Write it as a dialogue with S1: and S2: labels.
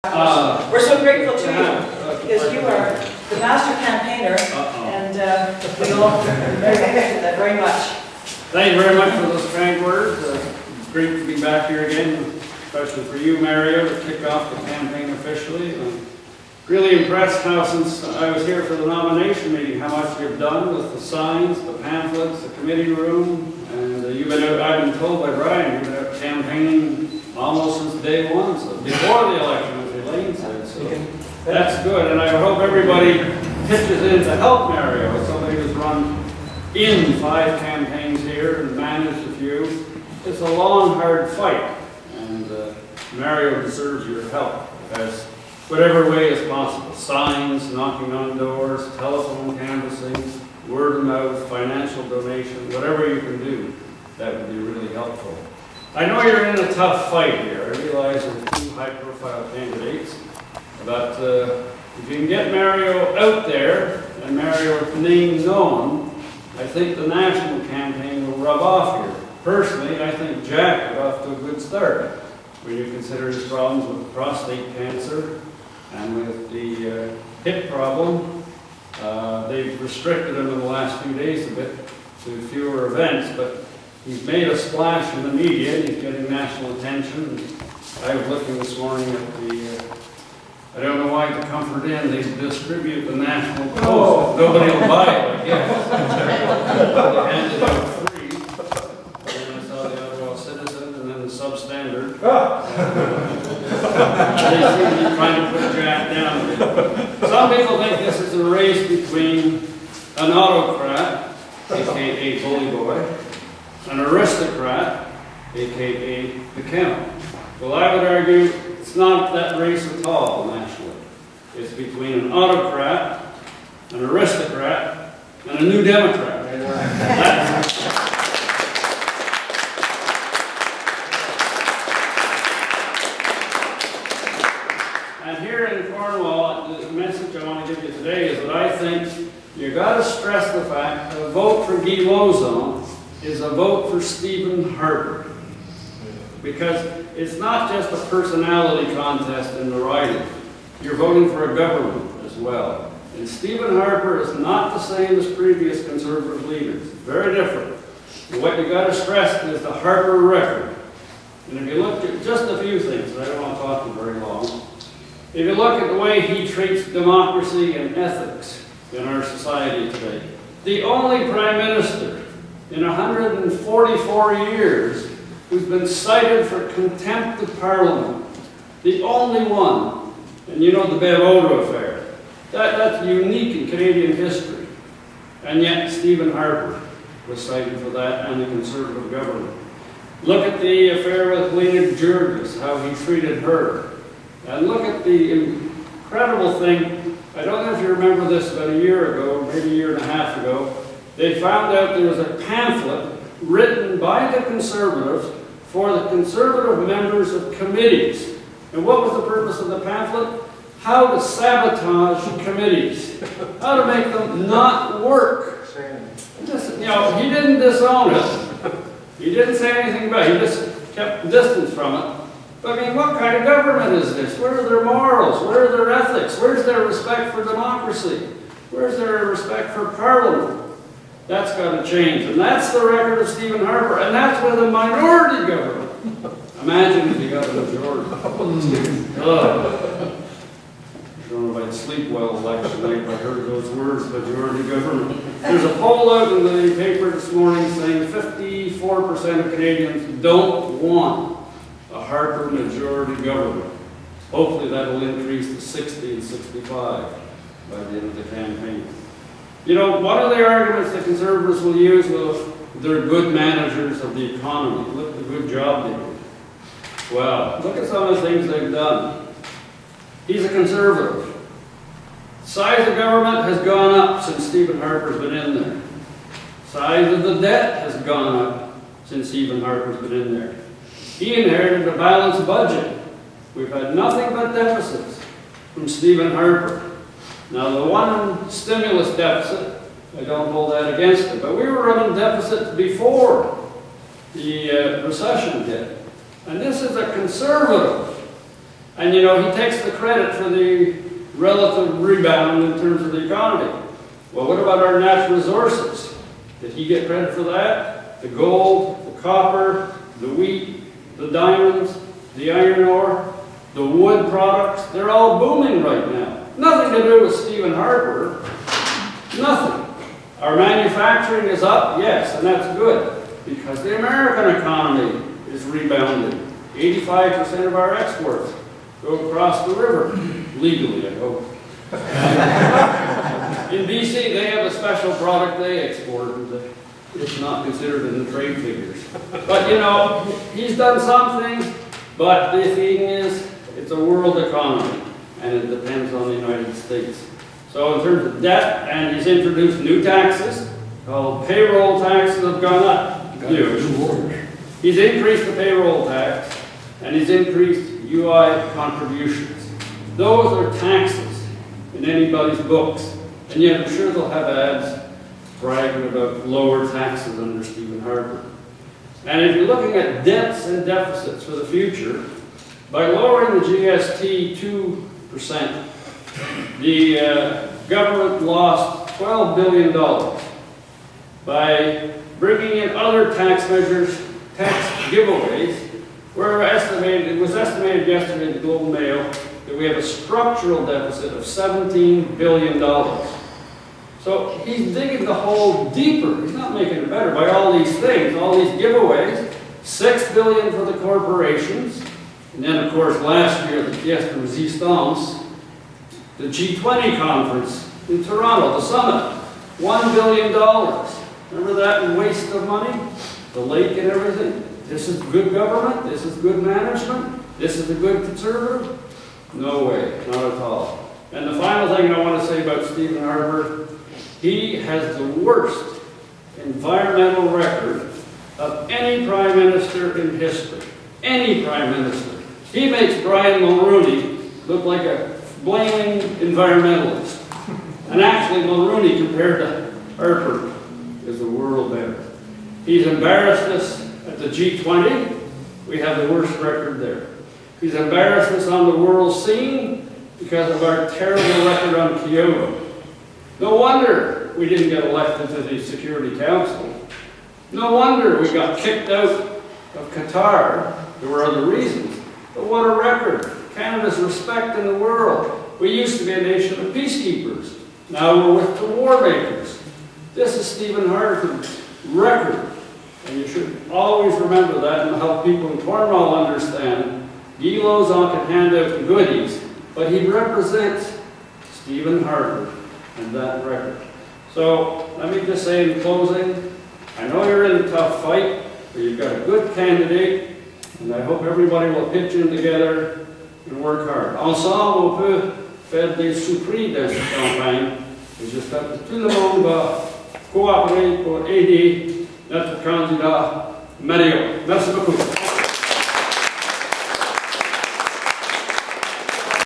S1: We're so grateful to you because you are the master campaigner, and we all are very grateful for that very much.
S2: Thank you very much for those kind words. It's great to be back here again, especially for you, Mario, to kick off the campaign officially. I'm really impressed how, since I was here for the nomination meeting, how much you've done with the signs, the pamphlets, the committee room, and you've been out, I've been told by Brian, you've been out campaigning almost since day one, so before the election, as Elaine said. So that's good, and I hope everybody pitches in to help Mario, as somebody who's run in 5 campaigns here and managed a few. It's a long, hard fight, and Mario deserves your help as whatever way is possible. Signs, knocking on doors, telephone canvassing, word of mouth, financial donation, whatever you can do, that would be really helpful. I know you're in a tough fight here. I realize there are 2 high-profile candidates, but if you can get Mario out there and Mario's name known, I think the national campaign will rub off here. Personally, I think Jack got off to a good start when you consider his problems with prostate cancer and with the hip problem. They've restricted him in the last few days a bit to fewer events, but he's made a splash in the media and he's getting national attention. I was looking this morning at the, I don't know why to Comfort Inn, they distribute the National Post. Nobody will buy it, I guess. They handed it out free. And then I saw the Ottawa Citizen and then the Substandard. They seem to be trying to put Jack down a bit. Some people think this is a race between an autocrat, aka Bully Boy, an aristocrat, aka the Kennel. Well, I would argue it's not that race at all nationally. It's between an autocrat, an aristocrat, and a New Democrat. And here in Cornwall, the message I want to give you today is that I think you got to stress the fact that a vote for Guy Lozon is a vote for Stephen Harper. Because it's not just a personality contest in the riding. You're voting for a government as well. And Stephen Harper is not the same as previous Conservative leaders. Very different. And what you got to stress is the Harper record. And if you look at just a few things, and I don't want to talk for very long, if you look at the way he treats democracy and ethics in our society today, the only Prime Minister in 144 years who's been cited for contempt of Parliament. The only one. And you know the Bev Odo affair. That's unique in Canadian history. And yet Stephen Harper was cited for that and the Conservative government. Look at the affair with Lena Jurgis, how he treated her. And look at the incredible thing. I don't know if you remember this, about a year ago, maybe a year and a half ago, they found out there was a pamphlet written by the Conservatives for the Conservative members of committees. And what was the purpose of the pamphlet? How to sabotage committees. How to make them not work. Just, you know, he didn't disown it. He didn't say anything about it. He just kept distance from it. But I mean, what kind of government is this? Where are their morals? Where are their ethics? Where's their respect for democracy? Where's their respect for Parliament? That's got to change. And that's the record of Stephen Harper. And that's with a minority government. Imagine if he got a majority. I don't know if I'd sleep well election night if I heard those words, majority government. There's a poll out in the paper this morning saying 54% of Canadians don't want a Harper majority government. Hopefully that will increase to 60 and 65 by the end of the campaign. You know, one of the arguments the Conservatives will use was they're good managers of the economy. Look at the good job they did. Well, look at some of the things they've done. He's a Conservative. Size of government has gone up since Stephen Harper's been in there. Size of the debt has gone up since Stephen Harper's been in there. He inherited a balanced budget. We've had nothing but deficits from Stephen Harper. Now, the one stimulus deficit, I don't hold that against it, but we were running deficits before the recession hit. And this is a Conservative And you know, he takes the credit for the relative rebound in terms of the economy. Well, what about our natural resources? Did he get credit for that? The gold, the copper, the wheat, the diamonds, the iron ore, the wood products, they're all booming right now. Nothing to do with Stephen Harper. Nothing. Our manufacturing is up, yes, and that's good, because the American economy is rebounding. 85% of our exports go across the river, legally, I hope. In BC, they have a special product they export, and it's not considered in the trade figures. But you know, he's done something, but the thing is, it's a world economy, and it depends on the United States. So in terms of debt, and he's introduced new taxes, called payroll taxes have gone up. Huge. He's increased the payroll tax, and he's increased UI contributions. Those are taxes in anybody's books, and yet I'm sure they'll have ads bragging about lower taxes under Stephen Harper. And if you're looking at debts and deficits for the future, by lowering the GST 2%, the government lost $12 billion. By bringing in other tax measures, tax giveaways, it was estimated yesterday in the Globe and Mail that we have a structural deficit of $17 billion. So he's digging the hole deeper. He's not making it better by all these things, all these giveaways. $6 billion for the corporations. And then, of course, last year, the pièce de résistance, the G20 conference in Toronto, the summit, $1 billion. Remember that waste of money? The lake and everything? This is good government? This is good management? This is a good conservative? No way, not at all. And the final thing I want to say about Stephen Harper, he has the worst environmental record of any prime minister in history. Any prime minister. He makes Brian Mulroney look like a blaming environmentalist. And actually, Mulroney, compared to Harper, is a world better. He's embarrassed us at the G20. We have the worst record there. He's embarrassed us on the world scene because of our terrible record on Kyoto. No wonder we didn't get elected to the Security Council. No wonder we got kicked out of Qatar. There were other reasons. But what a record. Canada's respect in the world. We used to be a nation of peacekeepers. Now we're with the war makers. This is Stephen Harper's record. And you should always remember that and help people in Cornwall understand. Guy Lauzon can hand out the goodies, but he represents Stephen Harper and that record. So let me just say in closing, I know you're in a tough fight, but you've got a good candidate, and I hope everybody will pitch in together and work hard. Ensemble, on peut faire des surprises dans cette campagne. Et j'espère que tout le monde va coopérer pour aider notre candidat Mario. Merci beaucoup.